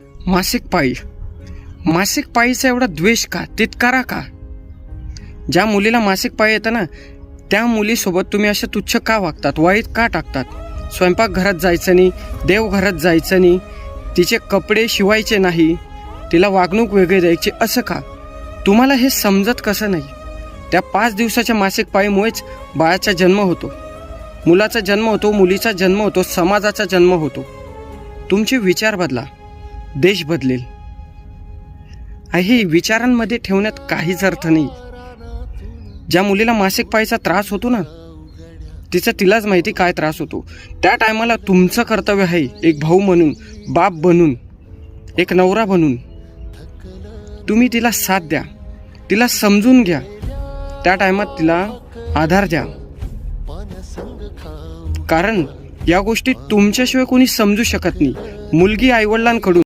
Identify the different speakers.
Speaker 1: मासिक पाळी. मासिक पाळीचा एवढा द्वेष का, तितकारा का? ज्या मुलीला मासिक पाळी येतं ना, त्या मुलीसोबत तुम्ही असे तुच्छ का वागतात, वाईट का टाकतात? स्वयंपाकघरात जायचं नाही, देवघरात जायचं नाही, तिचे कपडे शिवायचे नाही, तिला वागणूक वेगळी द्यायची, असं का? तुम्हाला हे समजत कसं नाही? त्या 5 दिवसाच्या मासिक पाळीमुळेच बाळाचा जन्म होतो, मुलाचा जन्म होतो, मुलीचा जन्म होतो, समाजाचा जन्म होतो. तुमचे विचार बदला, देश बदलेल. हे विचारांमध्ये ठेवण्यात काहीच अर्थ नाही. ज्या मुलीला मासिक पाळीचा त्रास होतो ना, तिलाच माहिती काय त्रास होतो. त्या टायमाला तुमचं कर्तव्य आहे, एक भाऊ म्हणून, बाप बनून, एक नवरा बनून तुम्ही तिला साथ द्या, तिला समजून घ्या, त्या टायमात तिला आधार द्या. कारण या गोष्टी तुमच्याशिवाय कोणी समजू शकत नाही. मुलगी आईवडिलांकडून